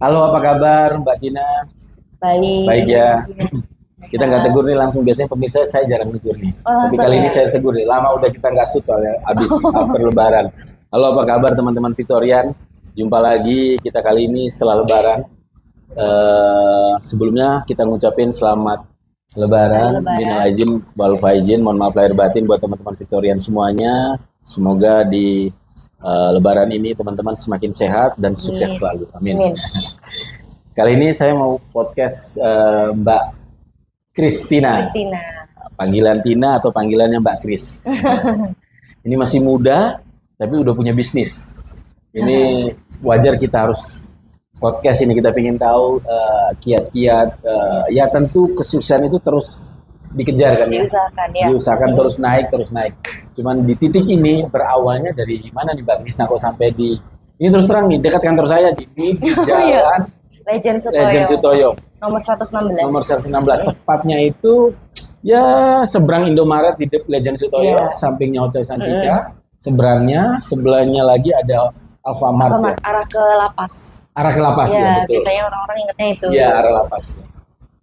Halo, apa kabar Mbak Tina? Baik. Baik ya. Kita nggak tegur nih langsung. Biasanya pemirsa saya jarang tegur nih. Oh, Tapi langsung kali ini ya. saya tegur nih. Lama udah kita nggak shoot soalnya habis after Lebaran. Halo, apa kabar teman-teman Victorian? Jumpa lagi kita kali ini setelah Lebaran. Sebelumnya kita ngucapin selamat Lebaran. Lebaran. Minal aizin wal faizin. Mohon maaf lahir batin buat teman-teman Victorian semuanya. Semoga di Lebaran ini teman-teman semakin sehat dan sukses selalu. Amin. Amin. Kali ini saya mau podcast Mbak Christina. Panggilan Tina atau panggilannya Mbak Kris. Ini masih muda, tapi udah punya bisnis. Ini wajar kita harus podcast ini, kita ingin tahu kiat-kiat. Ya tentu kesuksesan itu terus dikejar kan ya. Diusahakan ya. Diusahakan terus naik. Cuman di titik ini berawalnya dari mana nih Mbak Kris? Nah, kok sampai di ini terus terang nih dekat kantor saya di jalan Legend Legend Sutoyo. Nomor 116. Nomor 116. Tepatnya itu ya seberang Indomaret di Legend Sutoyo, sampingnya Hotel Santika. Sebelahnya lagi ada Alfamart. Ya. Arah ke Lapas. Arah ke Lapas ya, betul. Biasanya orang-orang ingetnya itu. Iya, arah Lapas.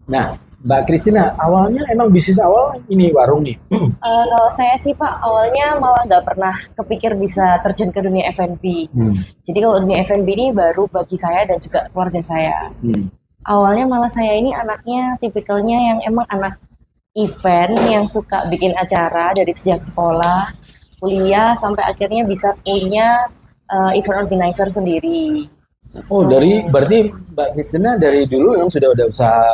Nah, Mbak Christina, awalnya emang bisnis awal ini warung nih. Kalau saya sih Pak, awalnya malah nggak pernah kepikir bisa terjun ke dunia F&B. Jadi kalau dunia F&B ini baru bagi saya dan juga keluarga saya. Awalnya malah saya ini anaknya tipikalnya yang emang anak event yang suka bikin acara dari sejak sekolah, kuliah sampai akhirnya bisa punya event organizer sendiri. Oh, berarti Mbak Christina dari dulu yang sudah ada usaha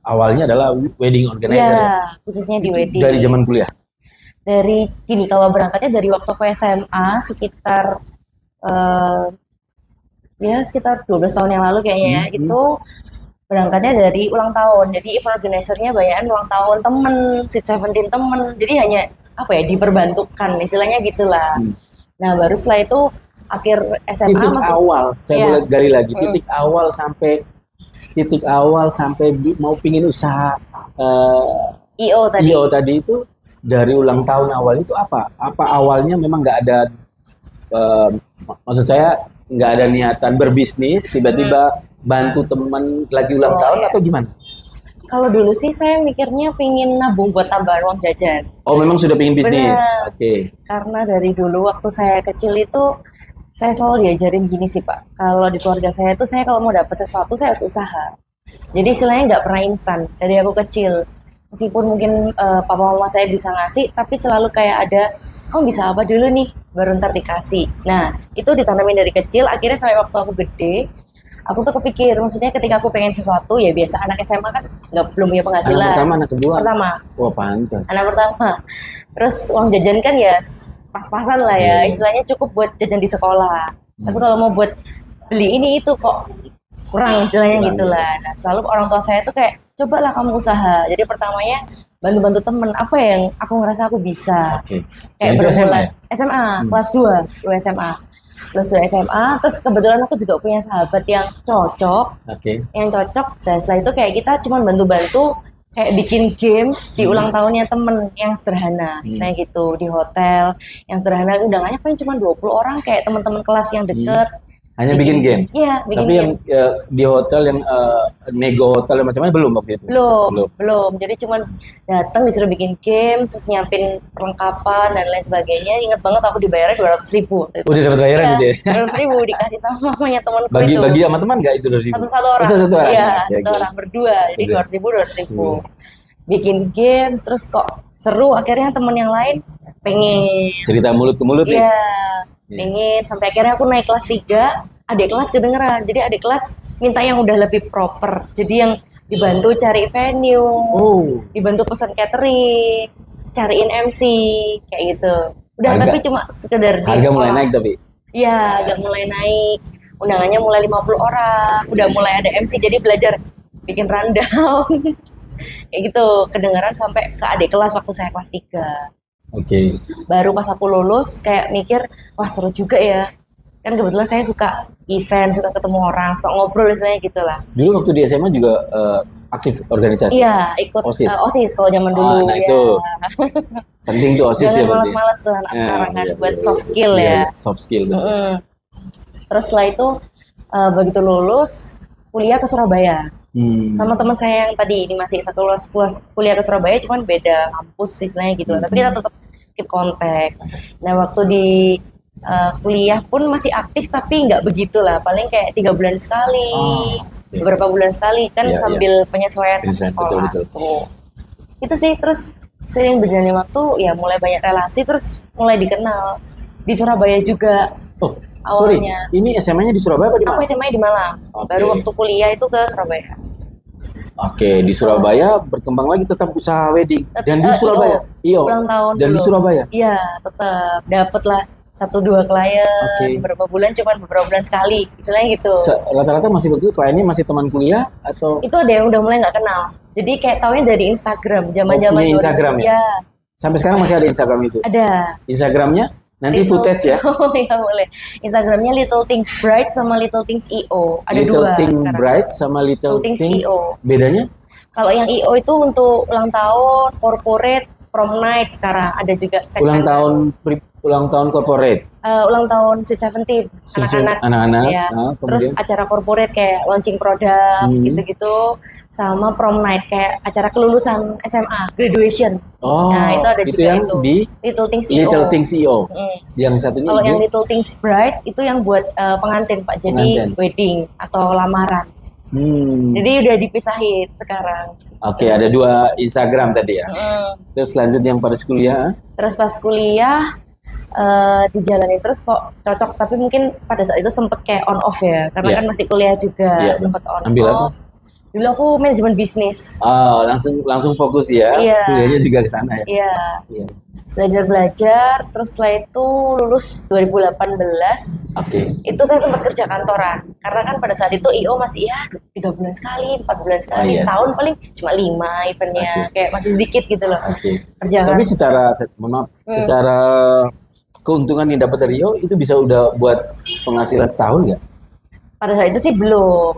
awalnya adalah wedding organizer ya? Khususnya di wedding. Dari zaman kuliah? Dari gini, kalau berangkatnya dari waktu ke SMA sekitar sekitar 12 tahun yang lalu kayaknya ya, itu berangkatnya dari ulang tahun. Jadi event organizer-nya banyakan ulang tahun temen, Sweet 17 temen. Jadi hanya diperbantukan istilahnya gitulah. Nah, baru setelah itu akhir SMA saya boleh gali lagi titik awal sampai mau pingin usaha IO tadi itu dari ulang tahun awal itu apa awalnya memang nggak ada maksud saya nggak ada niatan berbisnis, tiba-tiba bantu teman lagi ulang tahun atau gimana? Kalau dulu sih saya mikirnya pingin nabung buat tambahan uang jajan. Oh, memang sudah pingin bisnis. Oke. Karena dari dulu waktu saya kecil itu saya selalu diajarin gini sih Pak, kalau di keluarga saya itu saya kalau mau dapat sesuatu saya harus usaha. Jadi istilahnya nggak pernah instan dari aku kecil. Meskipun mungkin papa mama saya bisa ngasih, tapi selalu kayak ada, kamu bisa apa dulu nih, baru ntar dikasih. Nah, itu ditanamin dari kecil, akhirnya sampai waktu aku gede, aku tuh kepikir, maksudnya ketika aku pengen sesuatu, ya biasa anak SMA kan belum punya penghasilan. Anak pertama, anak kedua? Pertama. Wah, pantas. Anak pertama. Terus uang jajan kan ya pas-pasan lah ya, istilahnya cukup buat jajan di sekolah. Tapi kalau mau buat beli ini itu kok kurang istilahnya gitulah. Nah, selalu orang tua saya tuh kayak, cobalah kamu usaha. Jadi pertamanya bantu-bantu temen, apa yang aku ngerasa aku bisa. Kayak berbulan SMA, kelas 2 SMA. Kelas 2 SMA, terus kebetulan aku juga punya sahabat yang cocok. Dan setelah itu kayak kita cuma bantu-bantu kayak bikin games di ulang tahunnya temen yang sederhana, misalnya gitu di hotel yang sederhana, undangannya paling cuma 20 orang kayak teman-teman kelas yang deket. Hanya bikin games? Iya, bikin tapi games. Yang di hotel yang nego hotel macam-macam belum waktu itu? Belum. Jadi cuma datang disuruh bikin games, terus nyiapin perlengkapan dan lain sebagainya. Ingat banget aku dibayarnya 200.000. Udah dapat bayaran gitu ya? 200.000 dikasih sama mamanya temanku itu. Bagi sama teman nggak itu 200.000? Satu orang. Satu orang? Iya, satu orang berdua. Jadi 200.000. Bikin games, terus kok seru. Akhirnya teman yang lain pengen. Cerita mulut ke mulut nih? Iya. Pengen, sampai akhirnya aku naik kelas 3, adik kelas kedengeran. Jadi adik kelas minta yang udah lebih proper. Jadi yang dibantu cari venue, dibantu pesan catering, cariin MC, kayak gitu. Udah, tapi cuma sekedar harga mulai naik tapi? Iya, agak mulai naik. Undangannya mulai 50 orang, udah mulai ada MC, jadi belajar bikin rundown. Kayak gitu, kedengeran sampai ke adik kelas waktu saya kelas 3. Baru pas aku lulus kayak mikir, wah seru juga ya. Kan kebetulan saya suka event, suka ketemu orang, suka ngobrol misalnya gitu lah. Dulu waktu di SMA juga aktif organisasi? Iya, ikut OSIS kalau zaman dulu. Nah itu penting tuh OSIS ya. Jangan malas-malas tuh anak sekarang kan, buat soft skill ya. Soft skill. Terus setelah itu begitu lulus, kuliah ke Surabaya. Sama teman saya yang tadi ini masih satu kuliah ke Surabaya, cuman beda kampus istilahnya gitu. Tapi kita tetap keep kontak. Nah waktu di kuliah pun masih aktif tapi nggak begitu lah, paling kayak 3 bulan sekali, beberapa bulan sekali kan sambil penyesuaian sekolah. Betul. Itu sih, terus sering berjalannya waktu ya mulai banyak relasi, terus mulai dikenal di Surabaya juga. Awalnya. Sorry, ini SMA-nya di Surabaya apa di mana? Aku SMA di Malang. Baru waktu kuliah itu ke Surabaya. Oke, di Surabaya berkembang lagi tetap usaha wedding. Dan di Surabaya? Iya. Ulang tahun dan dulu. Di Surabaya? Iya, tetap. Dapet lah 1-2 klien, beberapa bulan, cuman beberapa bulan sekali. Istilahnya gitu. Rata-rata masih begitu, kliennya masih teman kuliah atau? Itu ada yang udah mulai nggak kenal. Jadi kayak taunya dari Instagram, zaman-zaman punya Instagram ya? Ya. Sampai sekarang masih ada Instagram itu? Ada. Instagramnya? Nanti footage ya? Oh iya boleh. Instagramnya Little Things Bright sama Little Things EO. Ada Little dua Things sekarang. Bright sama Little Things EO. Bedanya? Kalau yang EO itu untuk ulang tahun, corporate, prom night sekarang. Ada juga ulang tahun corporate. Ulang tahun Sweet 17 anak-anak ya. Terus acara corporate kayak launching produk gitu-gitu, sama prom night kayak acara kelulusan SMA, graduation. Nah itu ada juga yang itu di Little Things EO. Yang satunya kalau yang Little Things Bright itu yang buat pengantin Pak, jadi wedding atau lamaran. Jadi udah dipisahin sekarang. Oke, ada 2 Instagram tadi ya. Terus lanjut yang pas kuliah. Terus pas kuliah dijalanin terus kok cocok, tapi mungkin pada saat itu sempet kayak on off ya, karena kan masih kuliah juga, sempet on off. Dulu aku manajemen bisnis. Langsung fokus ya. Kuliahnya juga ke sana ya. Iya. Belajar, terus setelah itu lulus 2018. Itu saya sempat kerja kantoran, karena kan pada saat itu IO masih 3 bulan sekali, 4 bulan sekali, setahun paling cuma 5 eventnya, kayak masih sedikit gitu loh. Tapi secara keuntungan yang dapat dari IO itu bisa udah buat penghasilan setahun nggak? Pada saat itu sih belum.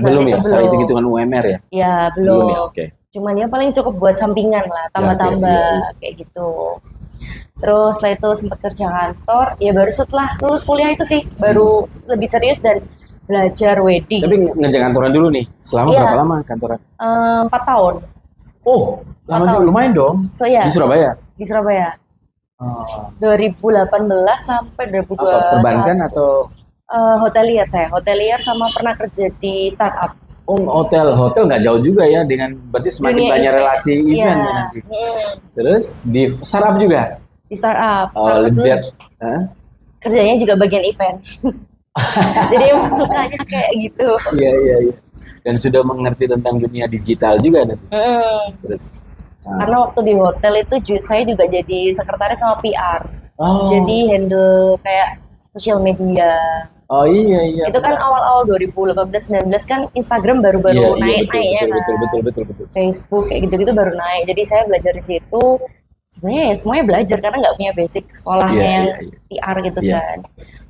Belum ya, saya hitung-hitungan UMR ya? Ya belum ya, cuman ya paling cukup buat sampingan lah, tambah-tambah kayak gitu. Terus setelah itu sempat kerja kantor, ya baru setelah lulus kuliah itu sih baru lebih serius dan belajar wedding. Tapi ngerja kantoran dulu nih, selama berapa lama kantoran? 4 tahun. Oh, lama dulu, lumayan dong. Di Surabaya? Di Surabaya. 2018 sampai 2021. Perbankan atau? Hotelier sama pernah kerja di startup. Hotel nggak jauh juga ya, dengan berarti semakin banyak relasi event ya nanti. Terus di startup juga? Di startup. Kerjanya juga bagian event. Jadi emang sukanya kayak gitu. Iya. Dan sudah mengerti tentang dunia digital juga nanti. Terus? Karena waktu di hotel itu saya juga jadi sekretaris sama PR. Jadi handle kayak sosial media. Iya. Itu kan awal-awal 2018-19 kan Instagram baru-baru naik-naiknya kan. Betul. Facebook kayak gitu-gitu baru naik. Jadi saya belajar di situ. Sebenarnya ya semuanya belajar karena nggak punya basic sekolahnya yang PR gitu kan.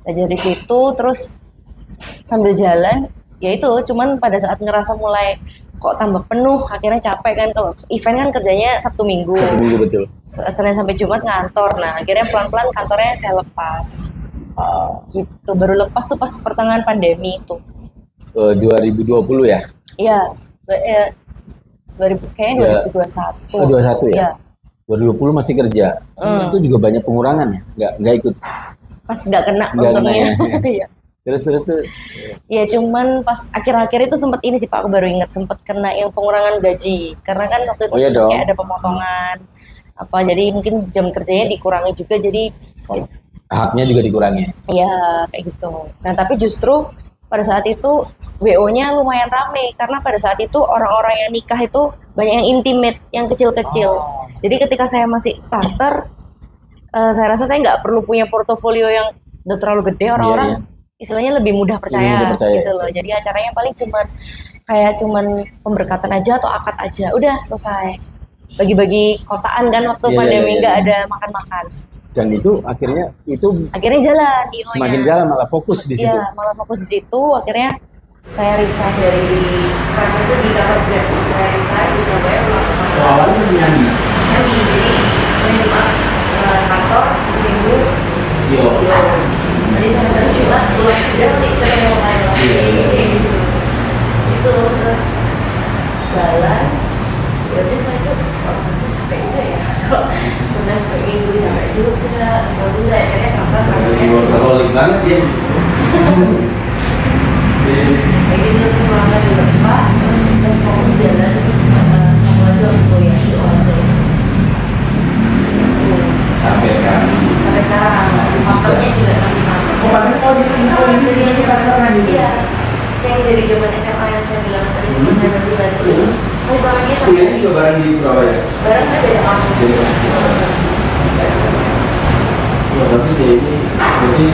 Belajar di situ terus sambil jalan. Ya itu cuman pada saat ngerasa mulai kok tambah penuh, akhirnya capek kan. Kalau event kan kerjanya Sabtu Minggu. Betul. Senin sampai Jumat ngantor. Nah akhirnya pelan-pelan kantornya saya lepas. Gitu, baru lepas tuh pas pertengahan pandemi itu. 2020 ya? Iya, kayaknya 2021. 21 ya? 2020 masih kerja. Itu juga banyak pengurangan ya? Nggak ikut? Pas nggak kena untungnya. Iya. Terus tuh? Ya cuman pas akhir-akhir itu sempet ini sih Pak, aku baru ingat sempet kena yang pengurangan gaji. Karena kan waktu itu kayak ada pemotongan. Jadi mungkin jam kerjanya dikurangi juga, jadi haknya juga dikurangi. Iya, kayak gitu. Nah, tapi justru pada saat itu WO-nya lumayan rame karena pada saat itu orang-orang yang nikah itu banyak yang intimate, yang kecil-kecil. Jadi ketika saya masih starter, saya rasa saya nggak perlu punya portofolio yang udah terlalu gede. Orang-orang istilahnya lebih mudah percaya gitu loh. Jadi acaranya paling cuman pemberkatan aja atau akad aja. Udah selesai. Bagi-bagi kotaan kan waktu pandemi nggak ada makan-makan. Dan itu akhirnya jalan semakin jalan malah fokus di situ. Iya, malah fokus di situ. Akhirnya saya resign dari kantor itu di kantor Grab. Saya resign di Surabaya pulang ke Malang. Awalnya nyanyi. Jadi saya cuma kantor seminggu. Jadi saya Jumat pulang kerja nanti ketemu lain lagi. Begitu selangkah dilepas, terus kita fokus jalan sama aja untuk ya di orang Sampai sekarang. sampai sekarang masternya juga masih sama. Oh, padahal kalau di sini kita pernah gitu. Iya, saya dari zaman SMA yang saya bilang tadi itu saya bantu. Oh, barangnya Kuliah juga bareng di Surabaya. barangnya beda kampus. Ya, tapi dia ini jadi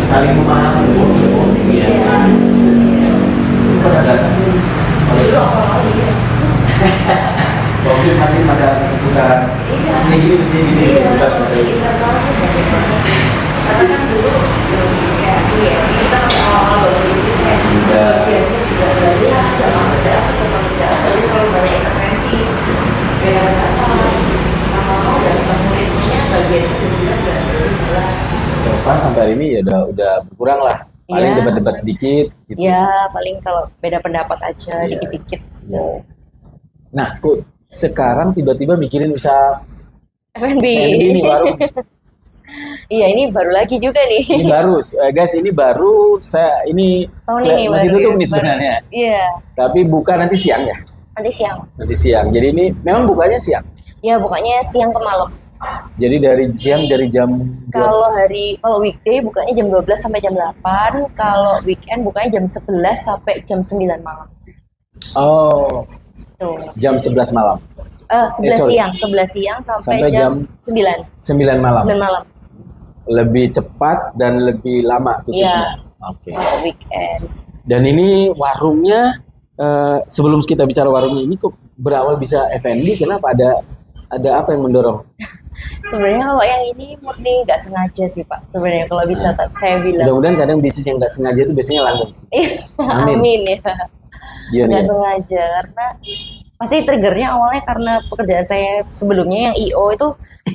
saling memahami. Iya. Itu ada. Kalau dulu awal-awal iya. Mungkin masih masalah seputar Iya. sini gini, Iya, seputar masih internal karena kan dulu kayak kita masih awal-awal baru bisnis kayak Juga. biasanya juga belajar sama beda, tapi kalau banyak intervensi beda apa lama-lama udah ketemu ritmenya bagian itu jelas dan jelas. So far sampai hari ini ya udah berkurang lah. Paling Iya. debat-debat sedikit gitu. Ya paling kalau beda pendapat aja Iya. dikit-dikit. Iya. Nah, kok sekarang tiba-tiba mikirin usaha F&B. F&B nih warung. Iya ini baru lagi juga nih. Ini baru, guys, ini baru saya ini Tahun ini masih baru tutup ya, nih baru. sebenarnya. Iya, Tapi buka nanti siang ya. nanti siang. Nanti siang. Jadi ini memang bukanya siang. Ya bukannya siang ke malam. Jadi dari siang dari jam Kalau weekday bukanya jam 12 sampai jam 8, kalau weekend bukanya jam 11 sampai jam 9 malam. Oh, Tuh. jam 11 malam. 11 sorry. siang, 11 siang sampai, Sampai jam, jam 9 9 malam. malam. Lebih cepat dan lebih lama tutupnya. Iya. Oke. Kalau weekend. Dan ini warungnya sebelum kita bicara warungnya ini kok berawal bisa F&B, kenapa ada apa yang mendorong? Sebenarnya kalau yang ini murni nggak sengaja sih Pak. Sebenarnya kalau bisa saya bilang. Mudah-mudahan kadang bisnis yang nggak sengaja itu biasanya langgeng sih. Amin. Amin ya. Gimana Nggak ya? sengaja karena pasti triggernya awalnya karena pekerjaan saya sebelumnya yang IO itu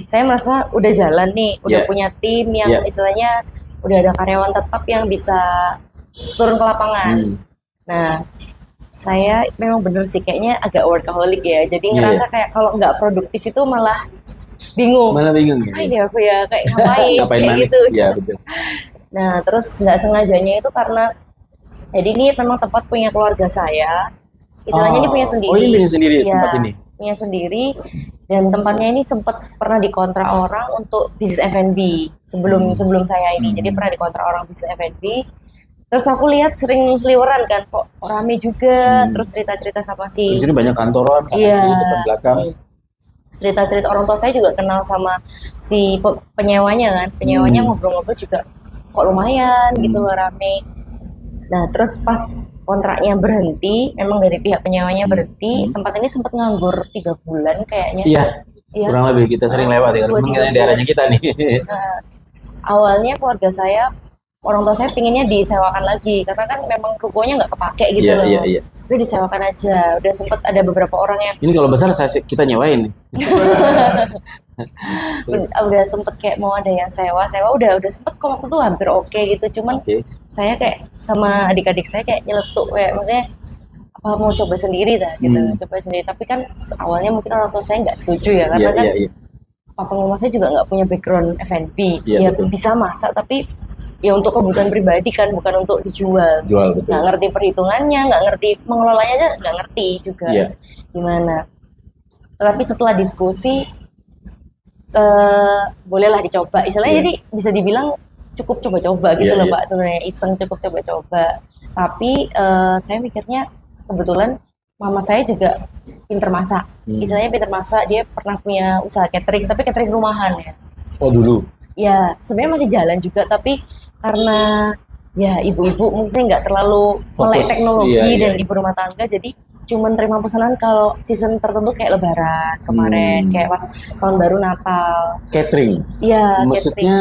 saya merasa udah jalan nih, udah Yeah. punya tim yang Yeah. istilahnya udah ada karyawan tetap yang bisa turun ke lapangan. Nah, saya memang bener sih kayaknya agak workaholic ya. Jadi Iya. ngerasa kayak kalau nggak produktif itu malah bingung. Malah bingung Ngapain gitu. ya aku ya kayak ngapain, Ngapain kayak mana? gitu. Iya betul. Nah, terus nggak sengajanya itu karena jadi ini memang tempat punya keluarga saya. Istilahnya ini punya sendiri. Oh, ini punya sendiri Iya, tempat ini. punya sendiri dan tempatnya ini sempat pernah dikontrak orang untuk bisnis F&B sebelum saya ini. Jadi pernah dikontrak orang bisnis F&B. Terus aku lihat sering seliweran kan, kok rame juga. Terus cerita-cerita sama Di si sini banyak kantoran, kanan Iya. kiri, depan belakang. cerita-cerita orang tua saya juga kenal sama si penyewanya kan. Penyewanya ngobrol-ngobrol juga kok lumayan gitu loh, rame. Nah, terus pas kontraknya berhenti, memang dari pihak penyewanya berhenti, tempat ini sempat nganggur 3 bulan kayaknya. Iya, Iya. kurang lebih kita sering lewat ya. Dua, Memang tiga daerahnya kita nih. Nah, awalnya keluarga saya, orang tua saya pinginnya disewakan lagi karena kan memang rukonya nggak kepake gitu Iya, loh. iya, iya. Udah disewakan aja. Udah sempat ada beberapa orang yang Ini kalau besar kita nyewain nih. Terus, udah sempet kayak mau ada yang sewa udah sempet kok waktu itu hampir oke gitu. Cuman oke. saya kayak sama adik-adik saya kayak nyeletuk kayak maksudnya apa mau coba sendiri dah gitu, coba sendiri. Tapi kan awalnya mungkin orang tua saya nggak setuju ya karena Iya, kan iya, iya. papa mama saya juga nggak punya background F&B. Iya, Ya betul. bisa masak tapi ya untuk kebutuhan pribadi kan bukan untuk dijual. Jual betul. Nggak ngerti perhitungannya, nggak ngerti mengelolanya aja, nggak ngerti juga Iya. gimana. Tapi setelah diskusi, bolehlah dicoba. Istilahnya Iya. jadi bisa dibilang cukup coba-coba gitu Iya, loh iya. Pak. Sebenarnya iseng cukup coba-coba. Tapi saya mikirnya kebetulan mama saya juga pinter masak. Istilahnya pinter masak. Dia pernah punya usaha catering, tapi catering rumahan ya. Oh dulu. Ya sebenarnya masih jalan juga, tapi karena ya ibu-ibu mungkin nggak terlalu melek Fokus, teknologi iya, iya. dan ibu rumah tangga, jadi cuman terima pesanan kalau season tertentu kayak Lebaran kemarin, kayak pas tahun baru Natal. Catering. Iya, catering. Maksudnya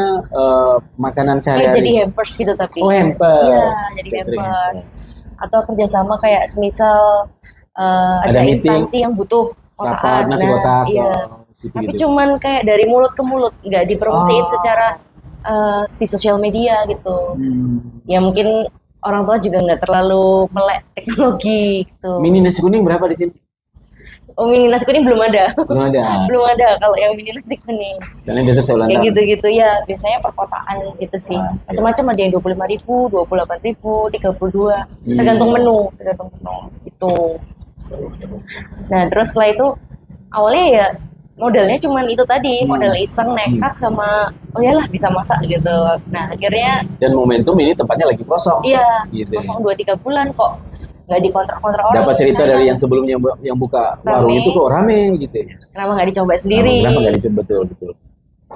makanan Kayak jadi sehari-hari. hampers gitu tapi. Oh, hampers. Iya, jadi Catering hampers. Atau kerjasama kayak semisal ada Ada meeting, instansi yang butuh Rapat, kotakan. nasi Nah, kotak. iya. Gitu, Tapi cuman kayak dari mulut ke mulut, nggak dipromosiin secara di sosial media gitu. Ya mungkin orang tua juga nggak terlalu melek teknologi gitu. Mini nasi kuning berapa di sini? Oh, mini nasi kuning belum ada. Belum ada. Belum ada kalau yang mini nasi kuning. Soalnya besok saya ulang Kayak tahun. gitu-gitu ya, biasanya perkotaan gitu sih. Ah, oke. Macam-macam ada yang 25.000, 28.000, 32. Tergantung menu gitu. Nah, terus setelah itu awalnya ya modalnya cuman itu tadi, modal iseng, nekat sama oh yalah bisa masak gitu. Nah, akhirnya Dan momentum ini tempatnya lagi kosong. iya, Gitu. kosong 2-3 bulan kok nggak dikontrak-kontrak orang. Dapat cerita Sayang. dari yang sebelumnya yang buka warung Rame. itu kok rame gitu ya. Kenapa nggak dicoba sendiri? Kenapa nggak dicoba, betul.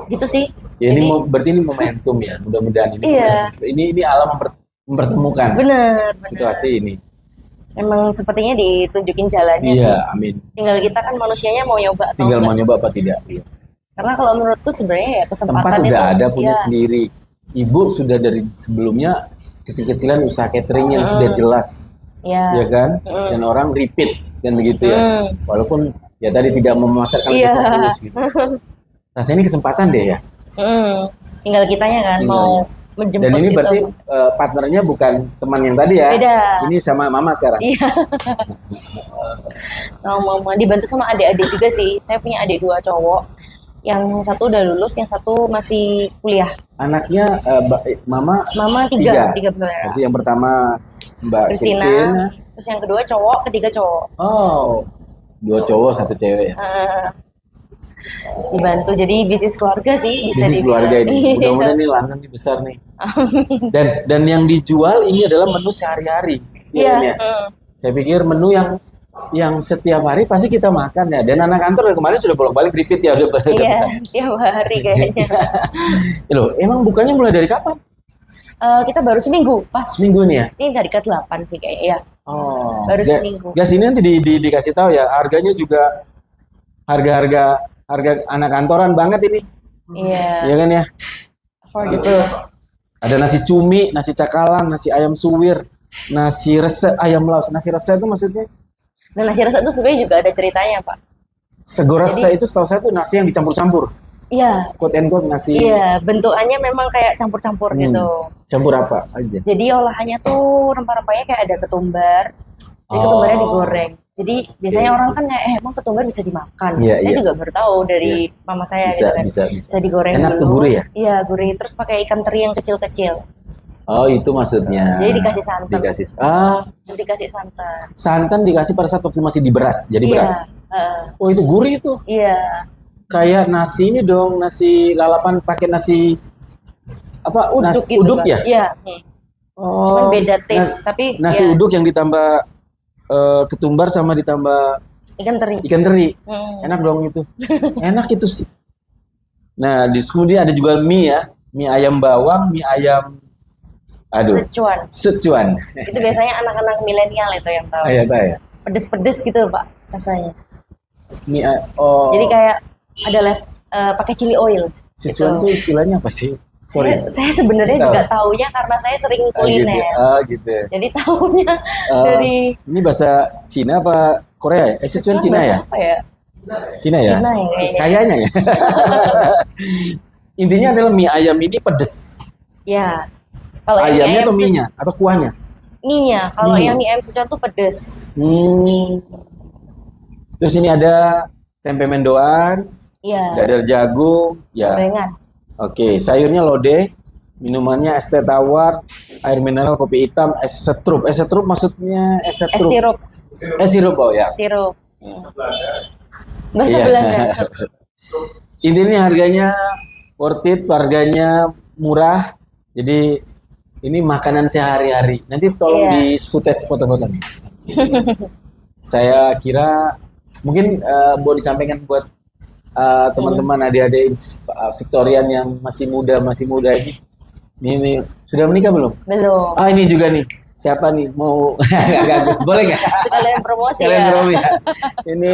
Gitu sih. Ya, ini Jadi, berarti ini momentum ya. Mudah-mudahan ini Iya. ini alam mempertemukan bener. situasi ini. Emang sepertinya ditunjukin jalannya sih. Iya, amin. Tinggal kita kan manusianya mau nyoba atau Tinggal enggak. mau nyoba apa tidak. Iya. Karena kalau menurutku sebenarnya ya Tempat kesempatan udah itu ada punya ya, sendiri. Ibu sudah dari sebelumnya kecil-kecilan usaha catering yang sudah jelas, ya. ya kan? Dan orang repeat kan begitu ya. Walaupun ya tadi tidak memasarkan Iya. fokus gitu. Rasanya ini kesempatan deh ya. Tinggal kitanya kan Tinggal, mau ya. menjemput Dan ini gitu. berarti partnernya bukan teman yang tadi ya. Beda. Ini sama mama sekarang. Iya. Sama mama dibantu sama adik-adik juga sih. Saya punya adik 2 cowok. Yang satu udah lulus, yang satu masih kuliah. Anaknya mama Mama Tiga. tiga bersaudara. berarti yang pertama Mbak Christina. Christine. Terus yang kedua cowok, ketiga cowok. Oh, 2 cowok 1 cewek ya. Dibantu jadi bisnis keluarga sih bisa Bisnis dibilang. keluarga ini. Iya. Mudah-mudahan ini langgeng nih besar nih. Dan yang dijual ini adalah menu sehari-hari. Iya. Ya, saya pikir menu yang setiap hari pasti kita makan ya. Dan anak kantor dari kemarin sudah bolak-balik repeat ya udah Iya, pesan. tiap hari kayaknya. Loh, emang bukannya mulai dari kapan? Kita baru seminggu, pas Seminggu nih ya. ini hari ke-8 sih kayaknya ya. Oh, Baru seminggu. Gas ini nanti dikasih tahu ya, harganya juga harga anak kantoran banget ini. Iya, Iya kan ya? affordable. Ada nasi cumi, nasi cakalang, nasi ayam suwir, nasi resep, ayam laos. Nasi resep itu maksudnya Dan nasi resep itu sebenarnya juga ada ceritanya, Pak. sego resep itu setahu saya tuh nasi yang dicampur-campur. Iya, Quote and quote nasi. iya, bentukannya memang kayak campur-campur gitu. Campur apa aja? Jadi olahannya tuh rempah-rempahnya kayak ada ketumbar. Jadi Oh. ketumbarnya digoreng. Jadi biasanya orang kan kayak emang ketumbar bisa dimakan. Iya, Saya iya. juga baru tahu dari mama saya Bisa, gitu kan. bisa. Bisa digoreng Enak dulu. tuh, gurih ya? Iya, gurih. Terus pakai ikan teri yang kecil-kecil. Oh, itu maksudnya. Jadi dikasih santan. Dikasih santan. Santan dikasih pada saat waktu masih di beras, jadi beras. Iya, Oh, itu gurih tuh. iya. Kayak nasi ini dong, nasi lalapan pakai nasi apa? Uduk Nasi gitu uduk kan. ya? Iya. Oh. Cuman beda taste, tapi Nasi ya, uduk yang ditambah ketumbar sama ditambah ikan teri. ikan teri. Hmm. Enak dong itu. Enak itu sih. Nah, kemudian ada juga mie ya. Mie ayam bawang, mie ayam Szechuan. Szechuan. Itu biasanya anak-anak milenial itu yang tahu. Ya, ya. Pedes-pedes gitu, Pak, rasanya. Oh. Jadi kayak ada pakai chili oil. Szechuan gitu. tuh istilahnya apa sih? Sorry. Saya sebenarnya Tahu. juga taunya karena saya sering kuliner. Gitu. Jadi tahunya Oh, dari ini bahasa Cina apa Korea ya? Szechuan Cina bahasa ya? Apa ya? Cina ya? Cina ya kayaknya. Kayaknya ya. Intinya adalah mie ayam ini pedes. Ya. Kalau yang Ayamnya mie atau ayam mie-nya? Atau kuahnya? mie-nya. Kalau Mie. yang mie ayam Szechuan tuh pedes. Terus ini ada tempe mendoan, Iya. dadar jagung, ya. Gorengan. Oke, sayurnya lodeh, minumannya es teh tawar, air mineral, kopi hitam, es setrup. Es setrup maksudnya es Es setrup. sirup. Es sirup, oh ya. Sirup. Bahasa Iya. Belanda. Intinya harganya worth it, harganya murah. Jadi ini makanan sehari-hari. Nanti tolong Iya. di footage foto-foto nih. Saya kira mungkin boleh disampaikan buat teman-teman adik-adik Victorian yang masih muda ini. Ini sudah menikah belum? Belum. Ah, ini juga nih. Siapa nih mau boleh nggak? Sekalian promosi Kalian ya. promo ya. Ini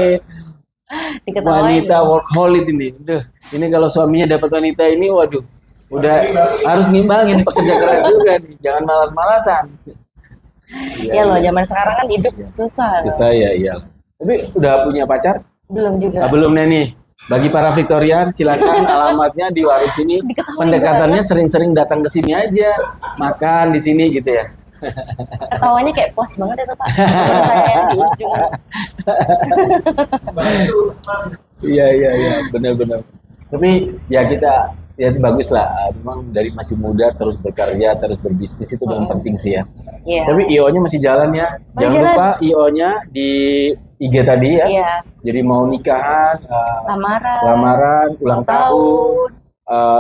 Diketawain. wanita workaholic ini. Duh, ini kalau suaminya dapat wanita ini, waduh, udah harus ngimbangin pekerja keras juga nih. Jangan malas-malasan. Ya loh, zaman sekarang kan hidup susah. loh. Susah ya, iya. Tapi udah punya pacar? Belum juga. Belum nih. Bagi para Victorian, silakan alamatnya di warung sini. Diketawain Pendekatannya sering-sering datang ke sini aja, makan di sini gitu ya. Ketawanya kayak puas banget itu Pak. Teman saya yang di ujung. Iya, benar-benar. Tapi ya kita ya bagus lah. Memang dari masih muda terus bekerja, terus berbisnis itu yang penting sih ya. Iya. Tapi IO-nya masih jalan ya. Masih Jangan jalan. lupa IO-nya di IG tadi ya. Iya. Jadi mau nikahan, lamaran, ulang tahun,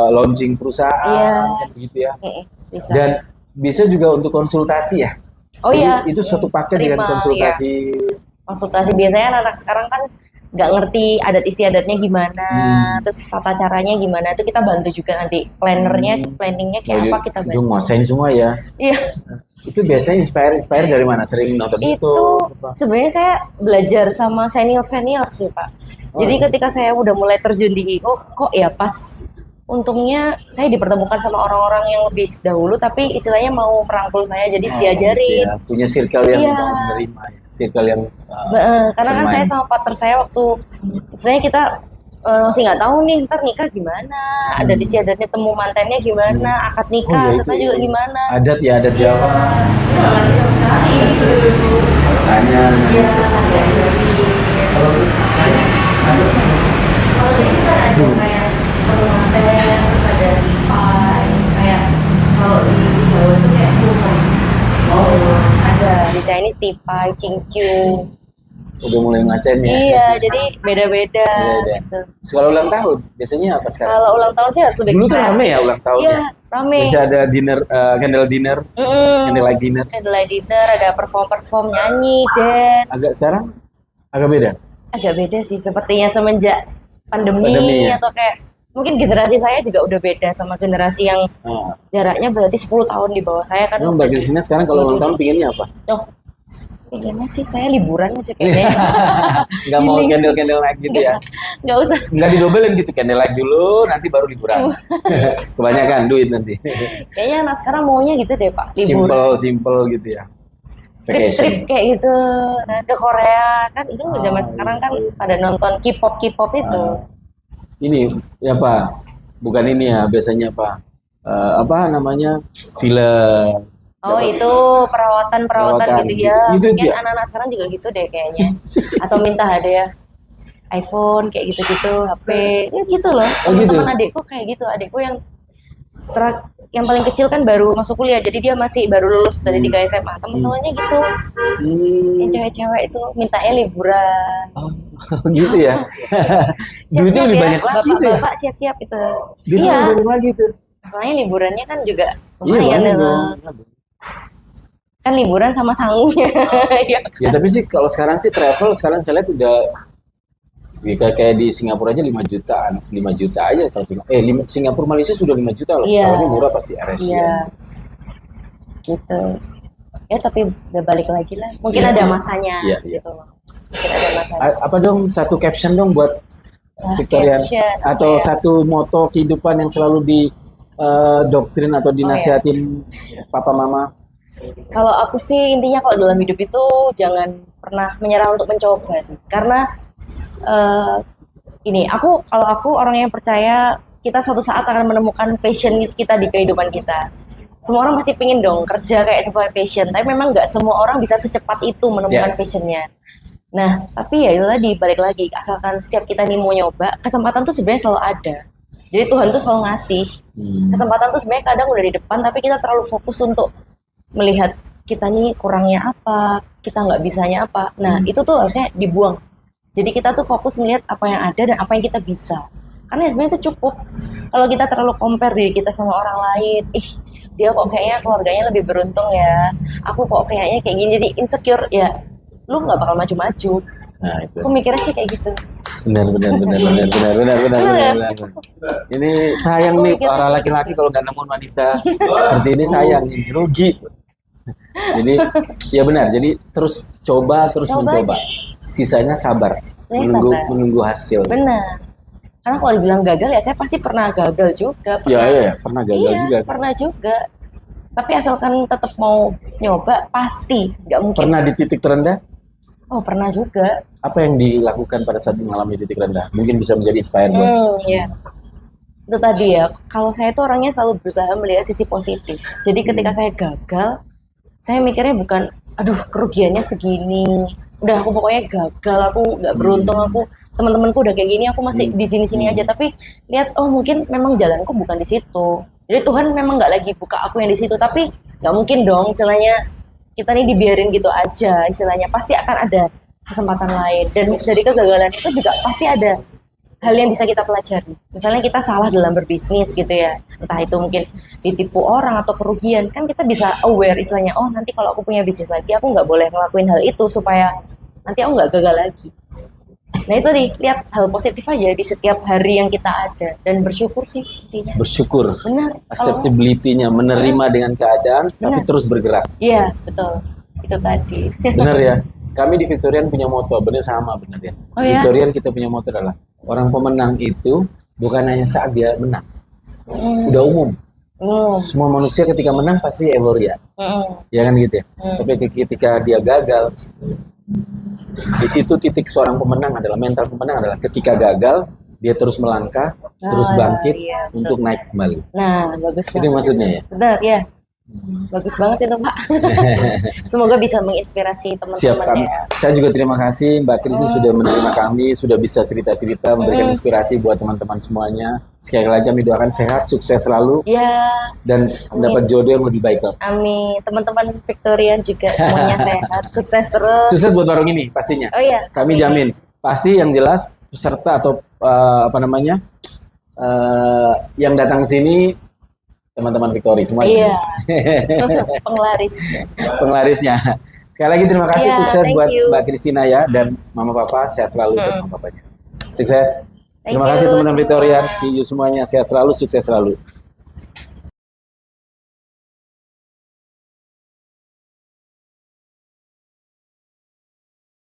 launching perusahaan, Iya. gitu ya. Bisa. Dan bisa juga untuk konsultasi ya. Oh Jadi iya. itu suatu paket dengan Terima, konsultasi. Konsultasi biasanya anak-anak sekarang kan nggak ngerti adat istiadatnya gimana, terus tata caranya gimana, itu kita bantu juga nanti planningnya kayak apa kita Itu bantu. nguasain semua ya. Iya, Itu biasanya inspire dari mana? Sering nonton itu YouTube? Apa? sebenarnya saya belajar sama senior sih Pak. Jadi iya. ketika saya udah mulai terjun di IO, kok ya pas untungnya saya dipertemukan sama orang-orang yang lebih dahulu, tapi istilahnya mau merangkul saya, jadi diajarin. Ya, punya circle yang Iya. menerima, ya. Circle yang Karena kan bermain. saya sama partner saya waktu istilahnya kita masih nggak tahu nih ntar nikah gimana, adat istiadatnya temu mantannya gimana, akad nikah Oh, ya, serta itu. juga gimana. adat ya, adat Jawa. Kita nggak ngerti sama sekali. Tanya. Iya, kalau di kita ada kayak pengantin, terus ada tipai, kayak kalau di Jawa itu kayak tumpeng. Oh, ada di Chinese tipai, cincung. Udah mulai ngasen ya. Iya, jadi beda-beda Beda-beda. gitu. Kalau ulang tahun biasanya apa sekarang? Kalau ulang tahun sih harus lebih Dulu tuh keren. rame ya ulang tahunnya. Iya, rame. Bisa ada dinner, candle dinner, candlelight dinner. Candlelight dinner, ada perform nyanyi, dance. Agak sekarang agak beda. Agak beda sih, sepertinya semenjak pandemi, Pandemi, ya? atau kayak mungkin generasi saya juga udah beda sama generasi yang Nah, jaraknya berarti 10 tahun di bawah saya kan. emang Mbak Kristina sekarang kalau ulang tahun pinginnya apa? Oh, pengennya sih saya liburan aja kayaknya. Nggak mau Healing. candle night gitu ya? Nggak usah. Nggak didobelin gitu, candlelight dulu, nanti baru liburan. Kebanyakan duit nanti. Kayaknya anak sekarang maunya gitu deh Pak, liburan. Simple gitu ya. Trip Vacation. kayak gitu. Nah, ke Korea kan itu zaman sekarang kan pada nonton K-pop itu. Ini apa? Bukan ini ya, biasanya apa? Apa namanya? Film. Oh itu perawatan Perawatan. gitu ya. Itu Mungkin dia. anak-anak sekarang juga gitu deh kayaknya. Atau minta hadiah iPhone kayak gitu-gitu, HP, ya gitu loh. Oh, gitu? Teman-teman adikku kayak gitu. Adikku yang paling kecil kan baru masuk kuliah, jadi dia masih baru lulus dari 3 SMA. Teman-temannya gitu. Yang cewek-cewek itu mintanya liburan. Gitu ya. Duitnya lebih ya, banyak lagi tuh ya. Bapak siap-siap itu. Duitnya Iya. lebih banyak lagi tuh. Soalnya liburannya kan juga Iya, lumayan banyak ya. dong. Kan liburan sama sangunya. Ya kan? Ya tapi sih kalau sekarang sih travel sekarang saya lihat udah ya, kayak di Singapura aja 5 jutaan, 5 juta aja satu. Singapura Malaysia sudah 5 juta loh. Iya. Soalnya murah pasti RS Iya. Gitu. Ya tapi udah balik lagi lah. Mungkin Iya. ada masanya Iya, iya. gitu loh. Mungkin ada masanya. Apa dong satu caption dong buat Victorian Caption, atau apa ya? satu moto kehidupan yang selalu di doktrin atau dinasihatin papa mama. Kalau aku sih intinya kalau dalam hidup itu jangan pernah menyerah untuk mencoba sih. Karena kalau aku orang yang percaya kita suatu saat akan menemukan passion kita di kehidupan kita. Semua orang pasti pingin dong kerja kayak sesuai passion, tapi memang nggak semua orang bisa secepat itu menemukan passionnya. Nah, tapi ya itu tadi balik lagi, asalkan setiap kita nih mau nyoba, kesempatan tuh sebenarnya selalu ada. Jadi Tuhan tuh selalu ngasih. Kesempatan tuh sebenarnya kadang udah di depan, tapi kita terlalu fokus untuk melihat kita nih kurangnya apa, kita nggak bisanya apa. Nah, itu tuh harusnya dibuang. Jadi kita tuh fokus melihat apa yang ada dan apa yang kita bisa. Karena ya sebenarnya itu cukup. Kalau kita terlalu compare diri kita sama orang lain, dia kok kayaknya keluarganya lebih beruntung ya, aku kok kayaknya kayak gini, jadi insecure ya, lu nggak bakal maju-maju. Nah itu. Aku mikirnya sih kayak gitu. Benar. Ini sayang Aku nih mikirnya para laki-laki kalau nggak nemu wanita seperti ini sayang, rugi. Jadi ya benar. Jadi terus mencoba. Sisanya sabar, menunggu hasil. Benar. Karena kalau dibilang gagal ya saya pasti pernah gagal juga. Pernah gagal juga. Pernah juga. Tapi asalkan tetap mau nyoba pasti nggak mungkin. Pernah di titik terendah? Oh pernah juga. Apa yang dilakukan pada saat mengalami titik rendah? Mungkin bisa menjadi inspire buat. Iya. Itu tadi ya. Kalau saya tuh orangnya selalu berusaha melihat sisi positif. Jadi ketika saya gagal, saya mikirnya bukan, aduh kerugiannya segini, udah aku pokoknya gagal, aku nggak beruntung, aku teman-temanku udah kayak gini, aku masih di sini-sini aja. Tapi lihat, oh mungkin memang jalanku bukan di situ. Jadi Tuhan memang nggak lagi buka aku yang di situ, tapi nggak mungkin dong, istilahnya kita nih dibiarin gitu aja, istilahnya pasti akan ada kesempatan lain. Dan dari kegagalan itu juga pasti ada hal yang bisa kita pelajari. Misalnya kita salah dalam berbisnis gitu ya, entah itu mungkin ditipu orang atau kerugian, kan kita bisa aware istilahnya, oh nanti kalau aku punya bisnis lagi, aku nggak boleh ngelakuin hal itu supaya nanti aku nggak gagal lagi. Nah itu nih, lihat hal positif aja di setiap hari yang kita ada, dan bersyukur sih intinya. Bersyukur. Benar. Acceptability-nya, menerima dengan keadaan, tapi Benar. terus bergerak. Iya, betul. Itu tadi. Benar ya. Kami di Victorian punya moto, benar sama benar ya. Oh, ya? Victorian kita punya moto adalah orang pemenang itu bukan hanya saat dia menang, udah umum. Semua manusia ketika menang pasti euforia, ya kan gitu ya. Tapi ketika dia gagal, di situ titik seorang pemenang adalah mental pemenang adalah ketika gagal dia terus melangkah, terus bangkit iya, betul. untuk naik kembali. Nah, bagus Itu banget. maksudnya ya. Benar, ya. Bagus banget itu, Pak. Semoga bisa menginspirasi Siap teman-teman kami. ya. Saya juga terima kasih Mbak Kris sudah menerima kami, sudah bisa cerita-cerita, memberikan inspirasi buat teman-teman semuanya. Sekali lagi kami doakan sehat, sukses selalu, Ya, dan mendapat jodoh yang lebih baik. Pak. amin. Teman-teman Victorian juga semuanya sehat, sukses terus. Sukses buat warung ini pastinya. Oh iya. Kami jamin. Pasti yang jelas peserta atau yang datang sini teman-teman Victory semuanya. Iya. Penglaris. Penglarisnya. Sekali lagi terima kasih, Iya, sukses thank buat you. Mbak Kristina ya, dan Mama Papa sehat selalu buat Mama Papanya. Sukses. Thank Terima kasih you teman-teman semua. Victorian. See you semuanya, sehat selalu, sukses selalu.